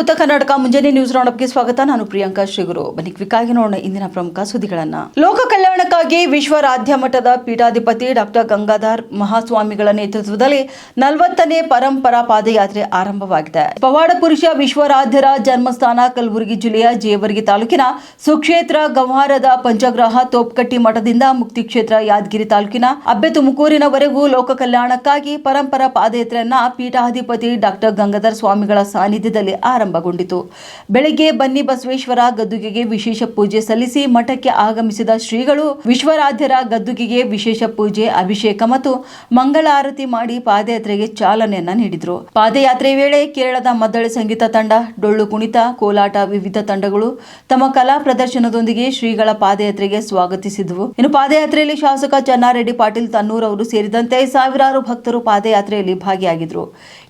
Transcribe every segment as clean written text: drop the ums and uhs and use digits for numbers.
ಉತ್ತರ ಕರ್ನಾಟಕ ಮುಂಜಾನೆ ನ್ಯೂಸ್ ರೌಂಡಪ್ಗೆ ಸ್ವಾಗತ. ನಾನು ಪ್ರಿಯಾಂಕಾ ಶ್ರೀಗುರು. ಬನ್ನಿ ಕ್ವಿಕ್ಕಾಗಿ ನೋಡೋಣ ಇಂದಿನ ಪ್ರಮುಖ ಸುದ್ದಿಗಳನ್ನ. ಲೋಕ ಕಲ್ಯಾಣಕ್ಕಾಗಿ ವಿಶ್ವರಾಧ್ಯ ಮಠದ ಪೀಠಾಧಿಪತಿ ಡಾಕ್ಟರ್ ಗಂಗಾಧರ್ ಮಹಾಸ್ವಾಮಿಗಳ ನೇತೃತ್ವದಲ್ಲಿ 40ನೇ ಪರಂಪರಾ ಪಾದಯಾತ್ರೆ ಆರಂಭವಾಗಿದೆ. ಪವಾಡ ಪುರುಷ ವಿಶ್ವರಾಧ್ಯರ ಜನ್ಮಸ್ಥಾನ ಕಲಬುರಗಿ ಜಿಲ್ಲೆಯ ಜೇವರ್ಗಿ ತಾಲೂಕಿನ ಸುಕ್ಷೇತ್ರ ಗಂವಾರದ ಪಂಚಗ್ರಹ ತೋಪ್ಕಟ್ಟಿ ಮಠದಿಂದ ಮುಕ್ತಿ ಕ್ಷೇತ್ರ ಯಾದಗಿರಿ ತಾಲೂಕಿನ ಅಬ್ಬೆ ತುಮಕೂರಿನವರೆಗೂ ಲೋಕ ಕಲ್ಯಾಣಕ್ಕಾಗಿ ಪರಂಪರಾ ಪಾದಯಾತ್ರೆಯನ್ನ ಪೀಠಾಧಿಪತಿ ಡಾಕ್ಟರ್ ಗಂಗಾಧರ್ ಸ್ವಾಮಿಗಳ ಸಾನ್ನಿಧ್ಯದಲ್ಲಿ ಆರಂಭಗೊಂಡಿತು. ಬೆಳಗ್ಗೆ ಬನ್ನಿ ಬಸವೇಶ್ವರ ಗದ್ದುಗೆಗೆ ವಿಶೇಷ ಪೂಜೆ ಸಲ್ಲಿಸಿ ಮಠಕ್ಕೆ ಆಗಮಿಸಿದ ಶ್ರೀಗಳು ವಿಶ್ವರಾಧ್ಯರ ಗದ್ದುಗೆಗೆ ವಿಶೇಷ ಪೂಜೆ, ಅಭಿಷೇಕ ಮತ್ತು ಮಂಗಳಾರತಿ ಮಾಡಿ ಪಾದಯಾತ್ರೆಗೆ ಚಾಲನೆಯನ್ನ ನೀಡಿದರು. ಪಾದಯಾತ್ರೆ ವೇಳೆ ಕೇರಳದ ಮದ್ದಳೆ ಸಂಗೀತ ತಂಡ, ಡೊಳ್ಳು ಕುಣಿತ, ಕೋಲಾಟ ವಿವಿಧ ತಂಡಗಳು ತಮ್ಮ ಕಲಾ ಪ್ರದರ್ಶನದೊಂದಿಗೆ ಶ್ರೀಗಳ ಪಾದಯಾತ್ರೆಗೆ ಸ್ವಾಗತಿಸಿದವು. ಇನ್ನು ಪಾದಯಾತ್ರೆಯಲ್ಲಿ ಶಾಸಕ ಚನ್ನಾರೆಡ್ಡಿ ಪಾಟೀಲ್ ತನ್ನೂರ್ ಅವರು ಸೇರಿದಂತೆ ಸಾವಿರಾರು ಭಕ್ತರು ಪಾದಯಾತ್ರೆಯಲ್ಲಿ ಭಾಗಿಯಾಗಿದ್ದರು.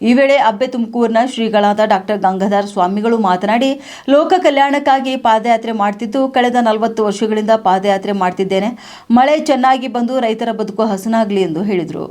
ಈ ವೇಳೆ ಅಬ್ಬೆ ತುಮಕೂರಿನ ಶ್ರೀಗಳಾದ ಡಾಕ್ಟರ್ ಗಂಗಾಧರ್ ಸ್ವಾಮಿಗಳು ಮಾತನಾಡಿ, ಲೋಕ ಕಲ್ಯಾಣಕ್ಕಾಗಿ ಪಾದಯಾತ್ರೆ ಮಾಡ್ತಿದ್ದು ಕಳೆದ 40 ವರ್ಷಗಳಿಂದ ಪಾದಯಾತ್ರೆ ಮಾಡ್ತಿದ್ದೇನೆ. ಮಳೆ ಚೆನ್ನಾಗಿ ಬಂದು ರೈತರ ಬದುಕು ಹಸನಾಗಲಿ ಎಂದು ಹೇಳಿದರು.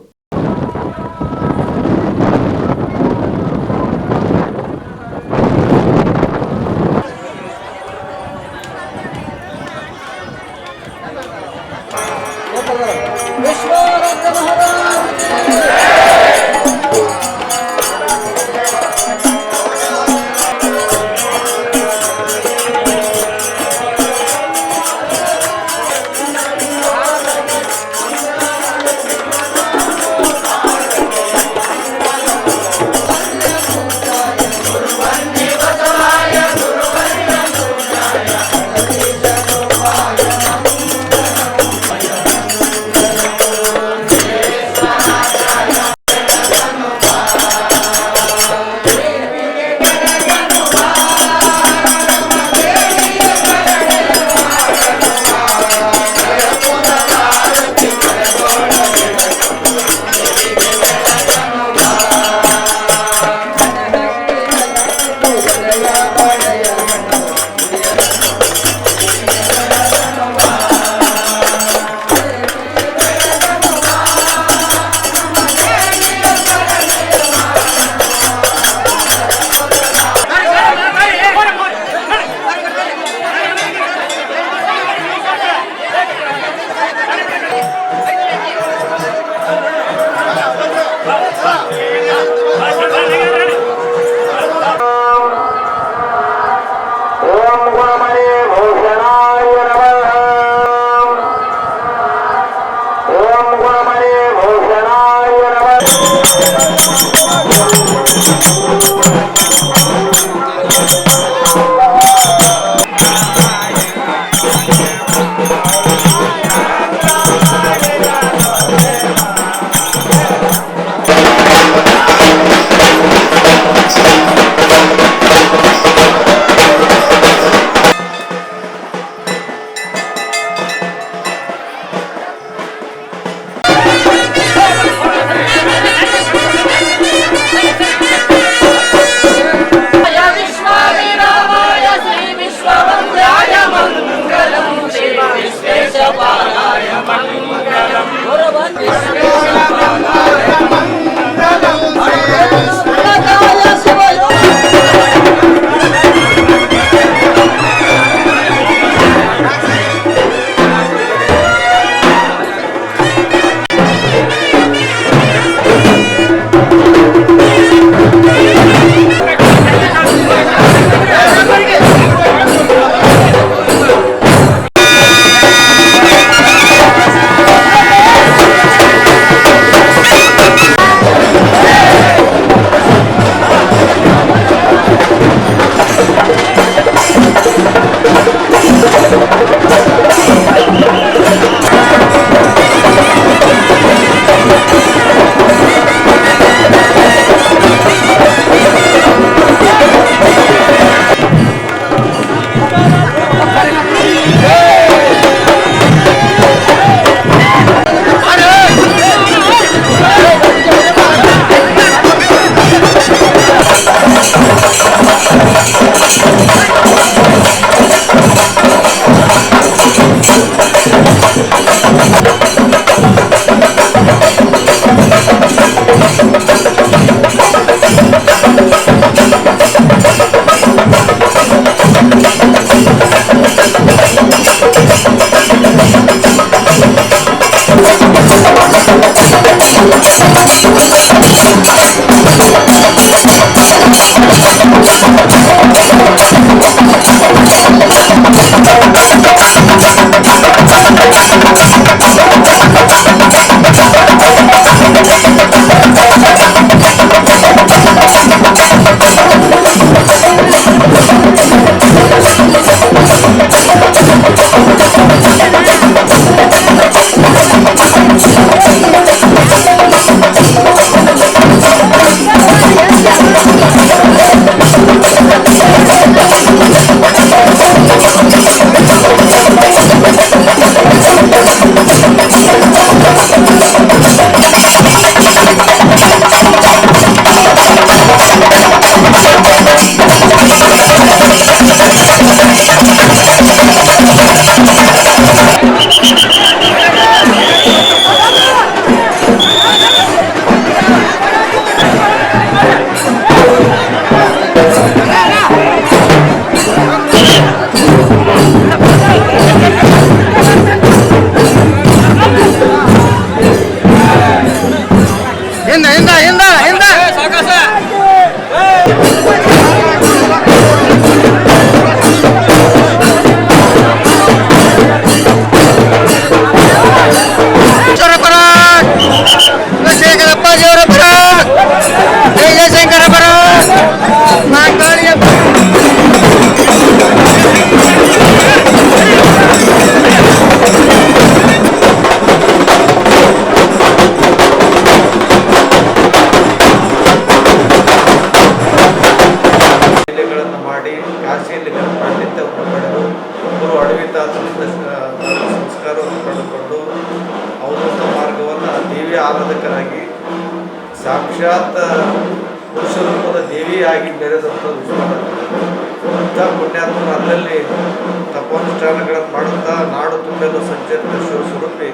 ಅಂಥ ಪುಣ್ಯಾತ್ಮರು ಅಲ್ಲಲ್ಲಿ ತಪೋನುಷ್ಠಾನಗಳನ್ನು ಮಾಡುತ್ತಾ ನಾಡು ತುಂಬೆಲ್ಲ ಸಂಚರಿತ ಶಿವಸ್ವರೂಪಿ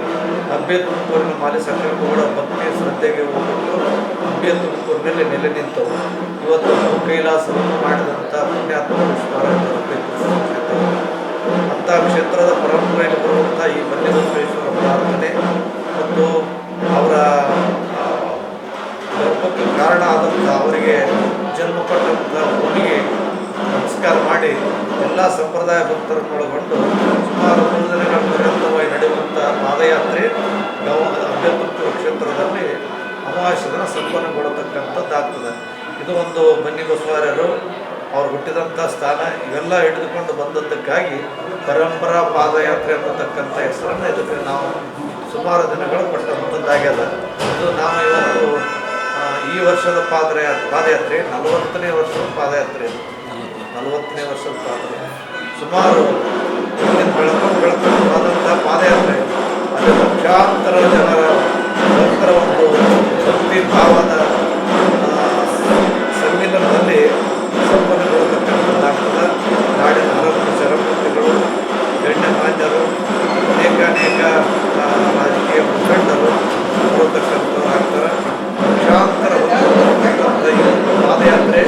ಅಂಬೆ ತುಮಕೂರಿನ ಮಾಲಿ ಸಂಕಲ್ಪಗಳ ಭಕ್ತಿ ಶ್ರದ್ಧೆಗೆ ಹೋಗ್ಬಿಟ್ಟು ಅಂಬೆ ತುಮಕೂರಿನಲ್ಲಿ ನೆಲೆ ನಿಂತವು. ಇವತ್ತು ಕೈಲಾಸವನ್ನು ಮಾಡಿದಂಥ ಪುಣ್ಯಾತ್ಮರು ಕ್ಷೇತ್ರ ಅಂಥ ಕ್ಷೇತ್ರದ ಪರಂಪರೆಯಲ್ಲಿ ಬರುವಂಥ ಈ ಬನ್ನಿಬಸವೇಶ್ವರ ಪ್ರಾರ್ಥನೆ ಮತ್ತು ಅವರ ಗರ್ಭಕ್ಕೆ ಕಾರಣ ಆದಂಥ ಅವರಿಗೆ ಜನ್ಮ ಕೊಟ್ಟಂಥ ಭೂಮಿಗೆ ನಮಸ್ಕಾರ ಮಾಡಿ ಎಲ್ಲ ಸಂಪ್ರದಾಯ ಭಕ್ತರನ್ನು ಒಳಗೊಂಡು ಸುಮಾರು 3 ದಿನಗಳ ಪರ್ಯಂತವಾಗಿ ನಡೆಯುವಂಥ ಪಾದಯಾತ್ರೆ ಅಂಬೇತುಮಕೂರು ಕ್ಷೇತ್ರದಲ್ಲಿ ಅಮಾವಾಸ್ಯೆ ದಿನ ಸಂಪನ್ನಗೊಳ್ಳತಕ್ಕಂಥದ್ದಾಗ್ತದೆ. ಇದು ಒಂದು ಬನ್ನಿಬಸವರಾಯರು ಅವ್ರು ಹುಟ್ಟಿದಂಥ ಸ್ಥಾನ ಇವೆಲ್ಲ ಹಿಡಿದುಕೊಂಡು ಬಂದದ್ದಕ್ಕಾಗಿ ಪರಂಪರಾ ಪಾದಯಾತ್ರೆ ಅನ್ನತಕ್ಕಂಥ ಹೆಸರನ್ನು ಇದಕ್ಕೆ ನಾವು ಸುಮಾರು ದಿನಗಳು ಕೊಟ್ಟಂಥದ್ದಾಗ್ಯದ. ಇದು ನಾವು ಇವತ್ತು ಈ ವರ್ಷದ ಪಾದಯಾತ್ರೆ 40ನೇ ವರ್ಷದ ಪಾದಯಾತ್ರೆ, 40ನೇ ವರ್ಷದ ಪಾದಯಾತ್ರೆ. ಸುಮಾರು ಬೆಳಕೊಂಡಾದಂಥ ಪಾದಯಾತ್ರೆ ಅಲ್ಲಿ ಲಕ್ಷಾಂತರ ಜನರ ಭಕ್ತರ ಒಂದು ಭಕ್ತಿ ಭಾವದ ಸಮ್ಮಿಲನದಲ್ಲಿ ಸಂಪನ್ನಗೊಳ್ಳತಕ್ಕಂಥದ್ದಾಗ್ತದೆ. ನಾಡಿನ ಹಲವು ಶರಮೂರ್ತಿಗಳು, ಗಣ್ಯಮಾನ್ಯರು, ಅನೇಕ ರಾಜಕೀಯ ಮುಖಂಡರು ಬರತಕ್ಕಂಥವ್ರು ಆಗ್ತಾರೆ. ಲಕ್ಷಾಂತರ ಬರತಕ್ಕಂಥ ಈ ಪಾದಯಾತ್ರೆ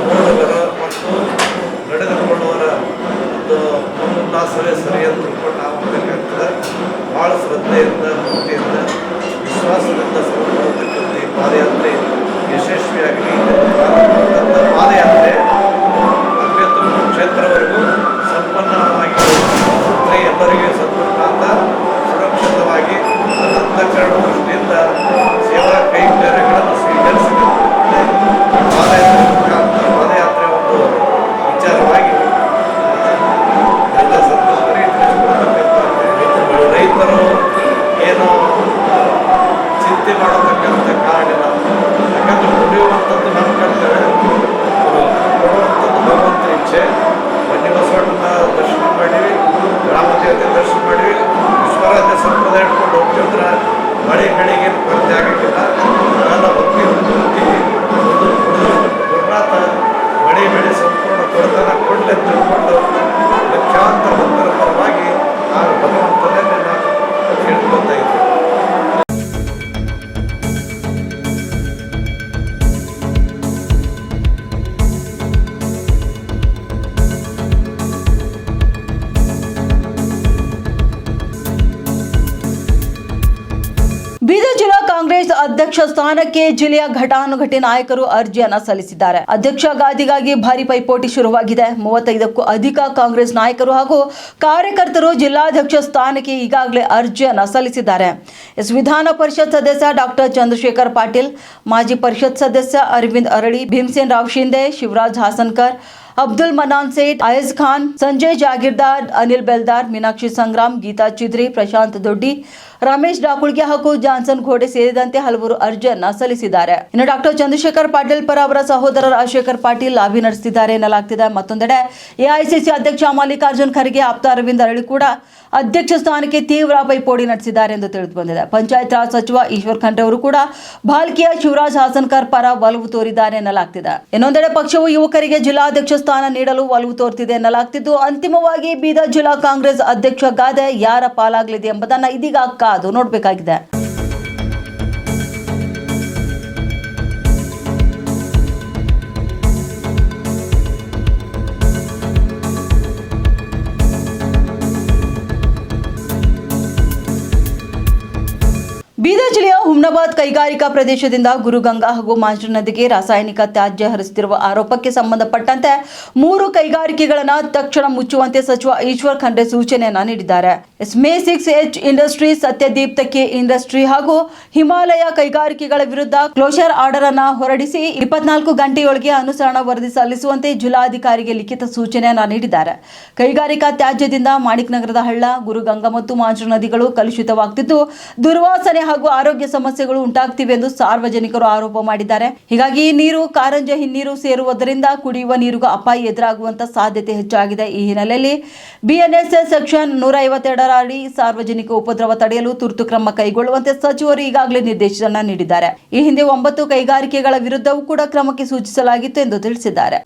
ನೋಡುಗರ ಮತ್ತು ನಡೆದುಕೊಳ್ಳುವರ ಒಂದು ಉಲ್ಲಾಸವೇ ಸರಿ ಅಂತ ತಿಳ್ಕೊಂಡು ನಾವು ಮಾಡಬೇಕಾಗ್ತದೆ. ಭಾಳ ಶ್ರದ್ಧೆಯಿಂದ, ಭಕ್ತಿಯಿಂದ, ವಿಶ್ವಾಸದಿಂದ ಸಮರ್ಪಡತಕ್ಕಂಥ ಈ ಪಾದಯಾತ್ರೆ ಯಶಸ್ವಿಯಾಗಲಿ. ಪಾದಯಾತ್ರೆ ಅಂಬೇತುಮಕೂರು ಕ್ಷೇತ್ರವರೆಗೂ ಸಂಪನ್ನವಾಗಿ ಎಲ್ಲರಿಗೆ ಸದ್ಗುರುನಾಥ ಸುರಕ್ಷಿತವಾಗಿ ಅಂತಃಕರಣ ದೃಷ್ಟಿಯಿಂದ ಸೇವಾ ಕೈಂಕರ್ಯಗಳನ್ನು ಸ್ವೀಕರಿಸಿದೆ. ಪಾದಯಾತ್ರೆ ಒಂದು ವಿಚಾರವಾಗಿ ಎಲ್ಲ ಸದ್ಗುರುಗಳಿಗೆ ತಿಳಿಸಿಕೊಡ್ತಕ್ಕಂಥ ರೈತರು ಏನು ಚಿಂತೆ ಮಾಡತಕ್ಕಂಥ ಕಾರಣ, ಯಾಕಂದ್ರೆ ದುಡಿಯುವಂಥದ್ದು ನಮ್ಮ ಕರ್ತವ್ಯ, ಕೊಡುವಂಥದ್ದು ಭಗವಂತನ ಇಚ್ಛೆ. ಬನ್ನಿಬಸವಣ್ಣನ ದರ್ಶನ ಮಾಡಿವಿ, ಗ್ರಾಮ ದೇವತೆ ದರ್ಶನ ಮಾಡಿವಿ, ವಿಶ್ವರಾಧ್ಯ ಸಂಪ್ರದಾಯ ಇಟ್ಕೊಂಡು ಹೋಗ್ತಿದ್ರೆ ಮಳೆಗಳಿಗೆ ಕೊರತೆ ಆಗಕ್ಕಿಲ್ಲ. ಎಲ್ಲ ಭಕ್ತಿ ಹೋಗ್ತೀವಿ. ಗುರುನಾಥ ಮಳೆ ಸಂಪೂರ್ಣ ಕೊರತನ ಕೊಡಲಿ ಅಂತ ತಿಳ್ಕೊಂಡು ಲಕ್ಷಾಂತರ ಭಕ್ತರ ಪರವಾಗಿ ನಾವು ಭಗವಂತನೇ ನಾವು ಕೇಳ್ಕೊತಾ ಇದ್ದೀವಿ. ಬೀದರ್ ಜಿಲ್ಲಾ ಕಾಂಗ್ರೆಸ್ ಅಧ್ಯಕ್ಷ ಸ್ಥಾನಕ್ಕೆ ಜಿಲ್ಲೆಯ ಘಟಾನುಘಟಿ ನಾಯಕರು ಅರ್ಜಿಯನ್ನ ಸಲ್ಲಿಸಿದ್ದಾರೆ. ಅಧ್ಯಕ್ಷ ಗಾದಿಗಾಗಿ ಭಾರಿ ಪೈಪೋಟಿ ಶುರುವಾಗಿದೆ. 35ಕ್ಕೂ ಅಧಿಕ ಕಾಂಗ್ರೆಸ್ ನಾಯಕರು ಹಾಗೂ ಕಾರ್ಯಕರ್ತರು ಜಿಲ್ಲಾಧ್ಯಕ್ಷ ಸ್ಥಾನಕ್ಕೆ ಈಗಾಗಲೇ ಅರ್ಜಿಯನ್ನ ಸಲ್ಲಿಸಿದ್ದಾರೆ. ವಿಧಾನ ಪರಿಷತ್ ಸದಸ್ಯ ಡಾಕ್ಟರ್ ಚಂದ್ರಶೇಖರ್ ಪಾಟೀಲ್, ಮಾಜಿ ಪರಿಷತ್ ಸದಸ್ಯ ಅರವಿಂದ್ ಅರಳಿ, ಭೀಮಸೇನ್ ರಾವ್ ಶಿಂದೆ, ಶಿವರಾಜ್ ಹಾಸನ್ಕರ್, ಅಬ್ದುಲ್ ಮನಾನ್ ಸೇಠ್, ಅಯಜ್ ಖಾನ್, ಸಂಜಯ್ ಜಾಗೀರ್ದಾರ್, ಅನಿಲ್ ಬೆಲ್ದಾರ್, ಮೀನಾಕ್ಷಿ ಸಂಗ್ರಾಮ್, ಗೀತಾ ಚಿದ್ರಿ, ಪ್ರಶಾಂತ್ ದೊಡ್ಡಿ, ರಮೇಶ್ ಡಾಕುಳ್ಗೆ ಹಾಗೂ ಜಾನ್ಸನ್ ಘೋಡೆ ಸೇರಿದಂತೆ ಹಲವರು ಅರ್ಜಿಯನ್ನ ಸಲ್ಲಿಸಿದ್ದಾರೆ. ಇನ್ನು ಡಾಕ್ಟರ್ ಚಂದ್ರಶೇಖರ್ ಪಾಟೀಲ್ ಪರ ಅವರ ಸಹೋದರ ರಾಜಶೇಖರ್ ಪಾಟೀಲ್ ಲಾಬಿ ನಡೆಸಿದ್ದಾರೆ ಎನ್ನಲಾಗ್ತಿದೆ. ಮತ್ತೊಂದೆಡೆ ಎಐಸಿಸಿ ಅಧ್ಯಕ್ಷ ಮಲ್ಲಿಕಾರ್ಜುನ್ ಖರ್ಗೆ ಆಪ್ತ ಅರವಿಂದ್ ಅರಳಿ ಕೂಡ ಅಧ್ಯಕ್ಷ ಸ್ಥಾನಕ್ಕೆ ತೀವ್ರ ಪೈಪೋಟಿ ನಡೆಸಿದ್ದಾರೆ ಎಂದು ತಿಳಿದು ಬಂದಿದೆ. ಪಂಚಾಯತ್ ರಾಜ್ ಸಚಿವ ಈಶ್ವರ್ ಖಂಡ್ರೆ ಅವರು ಕೂಡ ಭಾಲ್ಕಿಯ ಶಿವರಾಜ್ ಹಾಸನ್ಕರ್ ಪರ ಒಲವು ತೋರಿದ್ದಾರೆ ಎನ್ನಲಾಗ್ತಿದೆ. ಇನ್ನೊಂದೆಡೆ ಪಕ್ಷವು ಯುವಕರಿಗೆ ಜಿಲ್ಲಾಧ್ಯಕ್ಷ ಸ್ಥಾನ ನೀಡಲು ಒಲವು ತೋರ್ತಿದೆ ಎನ್ನಲಾಗ್ತಿದ್ದು, ಅಂತಿಮವಾಗಿ ಬೀದರ್ ಜಿಲ್ಲಾ ಕಾಂಗ್ರೆಸ್ ಅಧ್ಯಕ್ಷ ಗಾದೆ ಯಾರ ಪಾಲಾಗಲಿದೆ ಎಂಬುದನ್ನು ಇದೀಗ ಕಾದು ನೋಡಬೇಕಾಗಿದೆ. ಬೀದರ್ ಜಿಲ್ಲೆಯ ಹುಮ್ನಾಬಾದ್ ಕೈಗಾರಿಕಾ ಪ್ರದೇಶದಿಂದ ಗುರುಗಂಗಾ ಹಾಗೂ ಮಾಂಜ್ರಾ ನದಿಗೆ ರಾಸಾಯನಿಕ ತ್ಯಾಜ್ಯ ಹರಿಸುತ್ತಿರುವ ಆರೋಪಕ್ಕೆ ಸಂಬಂಧಪಟ್ಟಂತೆ 3 ಕೈಗಾರಿಕೆಗಳನ್ನು ತಕ್ಷಣ ಮುಚ್ಚುವಂತೆ ಸಚಿವ ಈಶ್ವರ್ ಖಂಡ್ರೆ ಸೂಚನೆಯನ್ನ ನೀಡಿದ್ದಾರೆ. ಮೇ6H ಇಂಡಸ್ಟ್ರಿ, ಸತ್ಯದೀಪ್ ಕೆ ಇಂಡಸ್ಟ್ರಿ ಹಾಗೂ ಹಿಮಾಲಯ ಕೈಗಾರಿಕೆಗಳ ವಿರುದ್ಧ ಕ್ಲೋಷರ್ ಆರ್ಡರ್ ಅನ್ನು ಹೊರಡಿಸಿ 24 ಗಂಟೆಯೊಳಗೆ ಅನುಸರಣ ವರದಿ ಸಲ್ಲಿಸುವಂತೆ ಜಿಲ್ಲಾಧಿಕಾರಿಗೆ ಲಿಖಿತ ಸೂಚನೆಯನ್ನ ನೀಡಿದ್ದಾರೆ. ಕೈಗಾರಿಕಾ ತ್ಯಾಜ್ಯದಿಂದ ಮಾಣಿಕ್ ನಗರದ ಹಳ್ಳ, ಗುರುಗಂಗಾ ಮತ್ತು ಮಾಂಜ್ರಾ ನದಿಗಳು ಕಲುಷಿತವಾಗುತ್ತಿದ್ದು ದುರ್ವಾಸನೆ ಹಾಗೂ ಆರೋಗ್ಯ ಸಮಸ್ಯೆಗಳು ಉಂಟಾಗ್ತಿವೆ ಎಂದು ಸಾರ್ವಜನಿಕರು ಆರೋಪ ಮಾಡಿದ್ದಾರೆ. ಹೀಗಾಗಿ ಈ ನೀರು ಕಾರಂಜ ಹಿನ್ನೀರು ಸೇರುವುದರಿಂದ ಕುಡಿಯುವ ನೀರಿಗೂ ಅಪಾಯ ಎದುರಾಗುವಂತ ಸಾಧ್ಯತೆ ಹೆಚ್ಚಾಗಿದೆ. ಈ ಹಿನ್ನೆಲೆಯಲ್ಲಿ ಬಿಎನ್ಎಸ್ಎಸ್ ಸೆಕ್ಷನ್ 152 ಅಡಿ ಸಾರ್ವಜನಿಕ ಉಪದ್ರವ ತಡೆಯಲು ತುರ್ತು ಕ್ರಮ ಕೈಗೊಳ್ಳುವಂತೆ ಸಚಿವರು ಈಗಾಗಲೇ ನಿರ್ದೇಶನ ನೀಡಿದ್ದಾರೆ. ಈ ಹಿಂದೆ 9 ಕೈಗಾರಿಕೆಗಳ ವಿರುದ್ಧವೂ ಕೂಡ ಕ್ರಮಕ್ಕೆ ಸೂಚಿಸಲಾಗಿತ್ತು ಎಂದು ತಿಳಿಸಿದ್ದಾರೆ.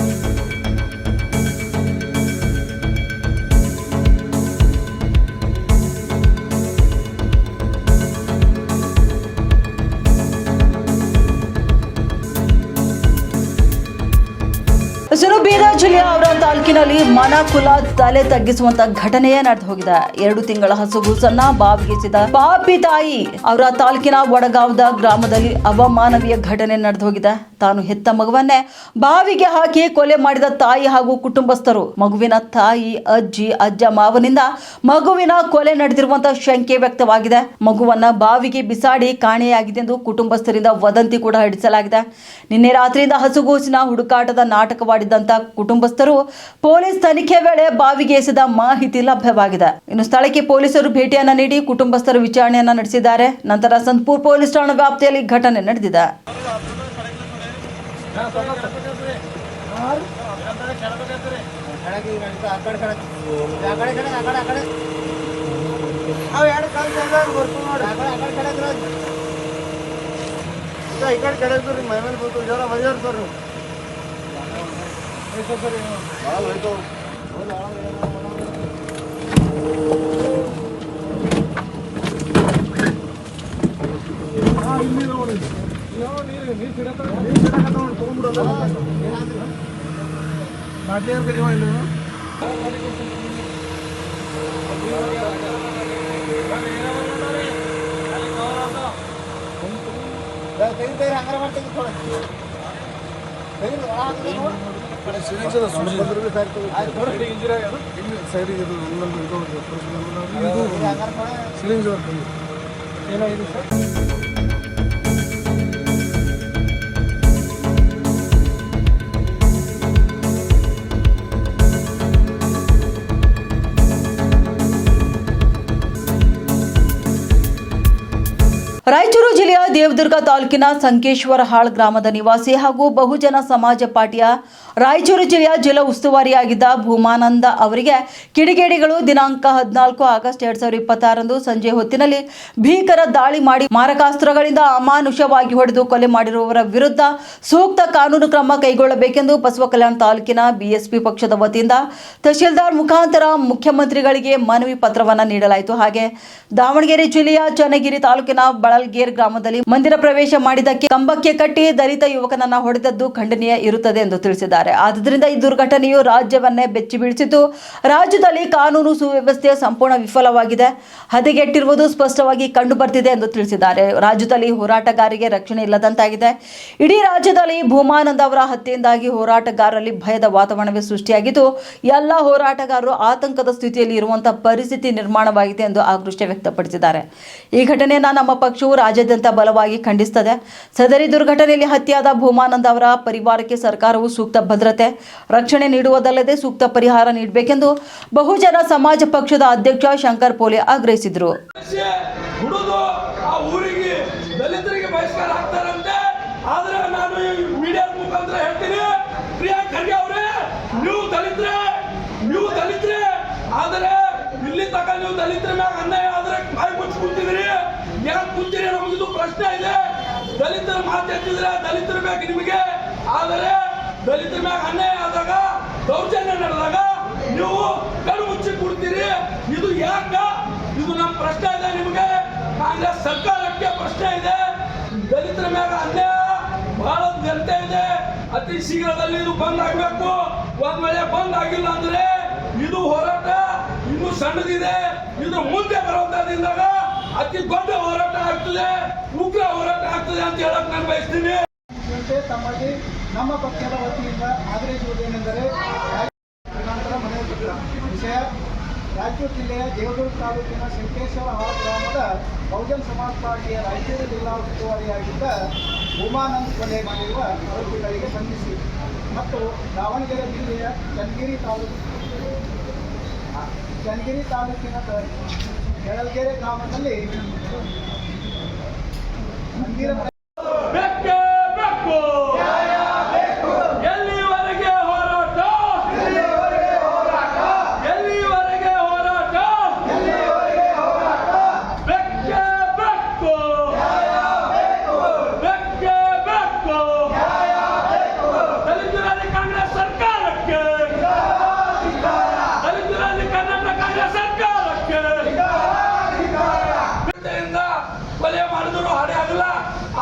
ಬೀದರ್ ಜಿಲ್ಲೆಯ ಔರಾ ತಾಲೂಕಿನಲ್ಲಿ ಮನಕುಲ ತಲೆ ತಗ್ಗಿಸುವಂತ ಘಟನೆಯೇ ನಡೆದು ಹೋಗಿದೆ. 2 ತಿಂಗಳ ಹಸುಗೂಸನ್ನ ಬಾವಿಗೆಸಿದ ಪಾಪಿ ತಾಯಿ. ಔರಾ ತಾಲೂಕಿನ ವಡಗಾಂವದ ಗ್ರಾಮದಲ್ಲಿ ಅವಮಾನವೀಯ ಘಟನೆ ನಡೆದು ಹೋಗಿದೆ. ತಾನು ಹೆತ್ತ ಮಗುವನ್ನೇ ಬಾವಿಗೆ ಹಾಕಿ ಕೊಲೆ ಮಾಡಿದ ತಾಯಿ ಹಾಗೂ ಕುಟುಂಬಸ್ಥರು, ಮಗುವಿನ ತಾಯಿ, ಅಜ್ಜಿ, ಅಜ್ಜ, ಮಾವನಿಂದ ಮಗುವಿನ ಕೊಲೆ ನಡೆದಿರುವಂತಹ ಶಂಕೆ ವ್ಯಕ್ತವಾಗಿದೆ. ಮಗುವನ್ನ ಬಾವಿಗೆ ಬಿಸಾಡಿ ಕಾಣೆಯಾಗಿದೆ ಎಂದು ಕುಟುಂಬಸ್ಥರಿಂದ ವದಂತಿ ಕೂಡ ಹರಡಿಸಲಾಗಿದೆ. ನಿನ್ನೆ ರಾತ್ರಿಯಿಂದ ಹಸುಗೂಸಿನ ಹುಡುಕಾಟದ ನಾಟಕವಾಡಿದ್ದಂತ ಕುಟುಂಬಸ್ಥರು ಪೊಲೀಸ್ ತನಿಖೆ ವೇಳೆ ಬಾವಿಗೆ ಎಸೆದ ಮಾಹಿತಿ ಲಭ್ಯವಾಗಿದೆ. ಇನ್ನು ಸ್ಥಳಕ್ಕೆ ಪೊಲೀಸರು ಭೇಟಿಯನ್ನ ನೀಡಿ ಕುಟುಂಬಸ್ಥರ ವಿಚಾರಣೆಯನ್ನ ನಡೆಸಿದ್ದಾರೆ. ನಂತರ ಸಂತಪುರ ಪೊಲೀಸ್ ಠಾಣಾ ವ್ಯಾಪ್ತಿಯಲ್ಲಿ ಘಟನೆ ನಡೆದಿದೆ. ರಾಯಚೂರು ಜಿಲ್ಲೆಯ ದೇವದುರ್ಗ ತಾಲೂಕಿನ ಸಂಕೇಶ್ವರಹಾಳ್ ಗ್ರಾಮದ ನಿವಾಸಿ ಹಾಗೂ ಬಹುಜನ ಸಮಾಜ ಪಾರ್ಟಿಯ ರಾಯಚೂರು ಜಿಲ್ಲೆಯ ಜಿಲ್ಲಾ ಉಸ್ತುವಾರಿಯಾಗಿದ್ದ ಭೂಮಾನಂದ ಅವರಿಗೆ ಕಿಡಿಗೇಡಿಗಳು ದಿನಾಂಕ 14 ಆಗಸ್ಟ್ 2026 ಸಂಜೆ ಹೊತ್ತಿನಲ್ಲಿ ಭೀಕರ ದಾಳಿ ಮಾಡಿ ಮಾರಕಾಸ್ತ್ರಗಳಿಂದ ಅಮಾನುಷವಾಗಿ ಹೊಡೆದು ಕೊಲೆ ಮಾಡಿರುವವರ ವಿರುದ್ಧ ಸೂಕ್ತ ಕಾನೂನು ಕ್ರಮ ಕೈಗೊಳ್ಳಬೇಕೆಂದು ಬಸವ ಕಲ್ಯಾಣ ತಾಲೂಕಿನ ಬಿಎಸ್ಪಿ ಪಕ್ಷದ ವತಿಯಿಂದ ತಹಶೀಲ್ದಾರ್ ಮುಖಾಂತರ ಮುಖ್ಯಮಂತ್ರಿಗಳಿಗೆ ಮನವಿ ಪತ್ರವನ್ನು ನೀಡಲಾಯಿತು. ಹಾಗೆ ದಾವಣಗೆರೆ ಜಿಲ್ಲೆಯ ಚನ್ನಗಿರಿ ತಾಲೂಕಿನ ಬಳಲ್ಗೇರ್ ಗ್ರಾಮದಲ್ಲಿ ಮಂದಿರ ಪ್ರವೇಶ ಮಾಡಿದ್ದಕ್ಕೆ ಕಂಬಕ್ಕೆ ಕಟ್ಟಿ ದಲಿತ ಯುವಕನನ್ನ ಹೊಡೆದದ್ದು ಖಂಡನೀಯ ಇರುತ್ತದೆ ಎಂದು ತಿಳಿಸಿದ್ದಾರೆ. ಆದ್ದರಿಂದ ಈ ದುರ್ಘಟನೆಯು ರಾಜ್ಯವನ್ನೇ ಬೆಚ್ಚಿ ಬೀಳಿಸಿದ್ದು, ರಾಜ್ಯದಲ್ಲಿ ಕಾನೂನು ಸುವ್ಯವಸ್ಥೆ ಸಂಪೂರ್ಣ ವಿಫಲವಾಗಿದೆ, ಹದಗೆಟ್ಟಿರುವುದು ಸ್ಪಷ್ಟವಾಗಿ ಕಂಡು ಬರ್ತಿದೆ ಎಂದು ತಿಳಿಸಿದ್ದಾರೆ. ರಾಜ್ಯದಲ್ಲಿ ಹೋರಾಟಗಾರರಿಗೆ ರಕ್ಷಣೆ ಇಲ್ಲದಂತಾಗಿದೆ. ಇಡೀ ರಾಜ್ಯದಲ್ಲಿ ಭೂಮಾನಂದ ಅವರ ಹತ್ಯೆಯಿಂದಾಗಿ ಹೋರಾಟಗಾರರಲ್ಲಿ ಭಯದ ವಾತಾವರಣವೇ ಸೃಷ್ಟಿಯಾಗಿದ್ದು, ಎಲ್ಲ ಹೋರಾಟಗಾರರು ಆತಂಕದ ಸ್ಥಿತಿಯಲ್ಲಿ ಇರುವಂತಹ ಪರಿಸ್ಥಿತಿ ನಿರ್ಮಾಣವಾಗಿದೆ ಎಂದು ಆಕ್ರೋಶ ವ್ಯಕ್ತಪಡಿಸಿದ್ದಾರೆ. ಈ ಘಟನೆಯನ್ನು ನಮ್ಮ ಪಕ್ಷವು ರಾಜ್ಯಾದ್ಯಂತ ಬಲವಾಗಿ ಖಂಡಿಸುತ್ತದೆ. ಸದರಿ ದುರ್ಘಟನೆಯಲ್ಲಿ ಹತ್ಯೆಯಾದ ಭೂಮಾನಂದ ಅವರ ಪರಿವಾರಕ್ಕೆ ಸರ್ಕಾರವು ಸೂಕ್ತ ಭದ್ರತೆ, ರಕ್ಷಣೆ ನೀಡುವುದಲ್ಲದೆ ಸೂಕ್ತ ಪರಿಹಾರ ನೀಡಬೇಕೆಂದು ಬಹುಜನ ಸಮಾಜ ಪಕ್ಷದ ಅಧ್ಯಕ್ಷ ಶಂಕರ್ ಪೋಲೆ ಆಗ್ರಹಿಸಿದರು. ದಲಿತರಿಗೆ ಬಹಿಷ್ಕಾರ ಆಗ್ತಾರಂತೆ. ಆದ್ರೆ ನಾನು ಮೀಡಿಯಾ ಮುಖಾಂತರ ಹೇಳ್ತೀನಿ, ಪ್ರಿಯಾಂಕ್ ಖರ್ಗೆ ಅವರೇ, ನೀವು ದಲಿತರೇ ಆದರೆ ಇಲ್ಲಿ ತನಕ ನೀವು ದಲಿತರ ಮ್ಯಾಗ ಅನ್ಯಾಯ ಆದ್ರೆ ಬಾಯಿ ಮುಚ್ಚಿ ಕುಂತಿದ್ರಿ. ಯಾಕೆ ಕುಂತಿರಿ ನಮಗಿದು ಪ್ರಶ್ನೆ ಇದೆ. ದಲಿತರ ಮಾತಾಡ್ತಿದ್ರೆ ದಲಿತರ ಬೇಕು ನಿಮಗೆ, ಆದರೆ ದಲಿತರ ಮ್ಯಾಗ ಅನ್ಯಾಯ ಆದಾಗ, ದೌರ್ಜನ್ಯ ನಡೆದಾಗ ನೀವು ಕಣ್ಣು ಮುಚ್ಚಿ ಕೊಡ್ತೀರಿ. ಇದು ಯಾಕ? ಇದು ನಮ್ಮ ಪ್ರಶ್ನೆ ಇದೆ ನಿಮಗೆ. ಕಾಂಗ್ರೆಸ್ ಸರ್ಕಾರಕ್ಕೆ ಪ್ರಶ್ನೆ ಇದೆ. ದಲಿತರ ಮ್ಯಾಗ ಅನ್ಯಾಯ ಬಹಳ ಜನತೆ ಇದೆ. ಅತಿ ಶೀಘ್ರದಲ್ಲಿ ಇದು ಬಂದ್ ಆಗಬೇಕು. ಒಂದ್ ವೇಳೆ ಬಂದ್ ಆಗಿಲ್ಲ ಅಂದ್ರೆ ಇದು ಹೋರಾಟ ಇನ್ನು ಸಣ್ಣದಿದೆ. ಇದು ಮುಂದೆ ಬರುವಂತದ್ದಿಂದಾಗ ಅತಿ ದೊಡ್ಡ ಹೋರಾಟ ಆಗ್ತದೆ, ಉಗ್ರ ಹೋರಾಟ ಆಗ್ತದೆ ಅಂತ ಹೇಳಕ್ ನಾನು ಬಯಸ್ತೀನಿ. ತಮ್ಮಲ್ಲಿ ನಮ್ಮ ಪಕ್ಷದ ವತಿಯಿಂದ ಆಗ್ರಹಿಸುವುದೇನೆಂದರೆ, ವಿಷಯ ರಾಯಚೂರು ಜಿಲ್ಲೆಯ ದೇವದುರ್ಗ ತಾಲೂಕಿನ ಸಂಕೇಶ್ವರಹಾಳ್ ಗ್ರಾಮದ ಬಹುಜನ ಸಮಾಜ ಪಾರ್ಟಿಯ ರಾಯಚೂರು ಜಿಲ್ಲಾ ಉಸ್ತುವಾರಿಯಾಗಿದ್ದ ಭೂಮಾನಂದ್ ಕೊಲೆ ಮಾಡಿರುವ ಆರೋಪಿಗಳಿಗೆ ಬಂಧಿಸಿ ಮತ್ತು ದಾವಣಗೆರೆ ಜಿಲ್ಲೆಯ ಚನ್ನಗಿರಿ ತಾಲೂಕಿನ ಬೆಳಲ್ಗೆರೆ ಗ್ರಾಮದಲ್ಲಿ ಮಂದಿರ ಬೆಕ್ಕೆ ಬೇಕು ಎಲ್ಲಿವರೆಗೆ ಹೋರಾಟ ಎಲ್ಲಿವರೆಗೆ ಹೋರಾಟ ಬೆಕ್ಕೆ ಬೇಕು ಬೆಕ್ಕೆ ಬೇಕು ದಲಿತರಲ್ಲಿ ಕಾಂಗ್ರೆಸ್ ಸರ್ಕಾರಕ್ಕೆ ದಲಿತರಲ್ಲಿ ಕರ್ನಾಟಕ ಕಾಂಗ್ರೆಸ್ ಸರ್ಕಾರಕ್ಕೆ ಕೊಲೆ ಮಾಡಿದ್ರು ಹಾಡೆ ಆಗಲ್ಲ.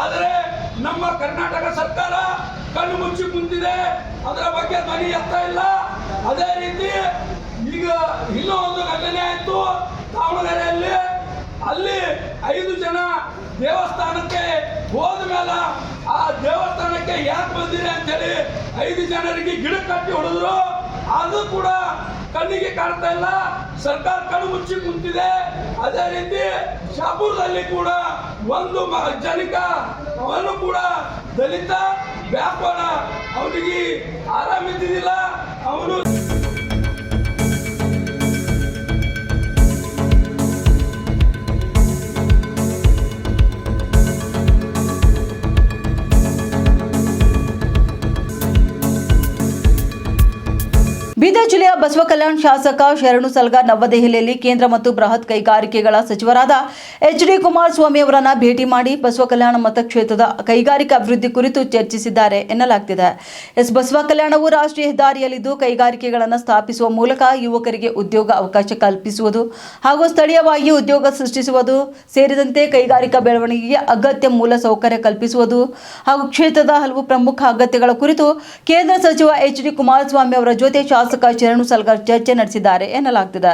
ಆದರೆ ನಮ್ಮ ಕರ್ನಾಟಕ ಸರ್ಕಾರ ಕಣ್ಣು ಮುಚ್ಚಿ ಕುಂತಿದೆ, ಅದರ ಬಗ್ಗೆ ಧ್ವನಿ ಎತ್ತಾ ಇಲ್ಲ. ಅದೇ ರೀತಿ ಈಗ ಇನ್ನೂ ಒಂದು ಘಟನೆ ಆಯ್ತು ದಾವಣಗೆರೆಯಲ್ಲಿ. ಅಲ್ಲಿ 5 ಜನ ದೇವಸ್ಥಾನಕ್ಕೆ ಹೋದ ಮೇಲೆ ಆ ದೇವಸ್ಥಾನಕ್ಕೆ ಯಾಕೆ ಬಂದಿದೆ ಅಂತೇಳಿ 5 ಜನರಿಗೆ ಗಿಡ ಕಟ್ಟಿ ಹೊಡೆದ್ರು. ಅದು ಕೂಡ ಕಣ್ಣಿಗೆ ಕಾಣ್ತಾ ಇಲ್ಲ, ಸರ್ಕಾರ ಕಣ್ಣು ಮುಚ್ಚಿ ಕುಂತಿದೆ. ಅದೇ ರೀತಿ ಶಾಪುರದಲ್ಲಿ ಕೂಡ ಒಂದು ಜನಿಕ ಅವನು ಕೂಡ ದಲಿತ ವ್ಯಾಪಾರ, ಅವನಿಗೆ ಆರಾಮಿದ್ದಿಲ್ಲ. ಅವನು ಬೀದರ್ ಜಿಲ್ಲೆಯ ಬಸವಕಲ್ಯಾಣ ಶಾಸಕ ಶರಣು ಸಲ್ಗಾರ್ ನವದೆಹಲಿಯಲ್ಲಿ ಕೇಂದ್ರ ಮತ್ತು ಬೃಹತ್ ಕೈಗಾರಿಕೆಗಳ ಸಚಿವರಾದ ಎಚ್.ಡಿ. ಕುಮಾರಸ್ವಾಮಿ ಅವರನ್ನ ಭೇಟಿ ಮಾಡಿ ಬಸವಕಲ್ಯಾಣ ಮತಕ್ಷೇತ್ರದ ಕೈಗಾರಿಕಾ ಅಭಿವೃದ್ಧಿ ಕುರಿತು ಚರ್ಚಿಸಿದ್ದಾರೆ ಎನ್ನಲಾಗ್ತಿದೆ. ಬಸವಕಲ್ಯಾಣವು ರಾಷ್ಟ್ರೀಯ ಹೆದ್ದಾರಿಯಲ್ಲಿದ್ದು ಕೈಗಾರಿಕೆಗಳನ್ನು ಸ್ಥಾಪಿಸುವ ಮೂಲಕ ಯುವಕರಿಗೆ ಉದ್ಯೋಗ ಅವಕಾಶ ಕಲ್ಪಿಸುವುದು ಹಾಗೂ ಸ್ಥಳೀಯವಾಗಿ ಉದ್ಯೋಗ ಸೃಷ್ಟಿಸುವುದು ಸೇರಿದಂತೆ ಕೈಗಾರಿಕಾ ಬೆಳವಣಿಗೆಗೆ ಅಗತ್ಯ ಮೂಲ ಸೌಕರ್ಯ ಕಲ್ಪಿಸುವುದು ಹಾಗೂ ಕ್ಷೇತ್ರದ ಹಲವು ಪ್ರಮುಖ ಅಗತ್ಯಗಳ ಕುರಿತು ಕೇಂದ್ರ ಸಚಿವ ಎಚ್.ಡಿ. ಕುಮಾರಸ್ವಾಮಿ ಅವರ ಜೊತೆ ಶಾಸಕ ಶರಣು ಸಲ್ಗಾರ್ ಚರ್ಚೆ ನಡೆಸಿದ್ದಾರೆ ಎನ್ನಲಾಗ್ತಿದೆ.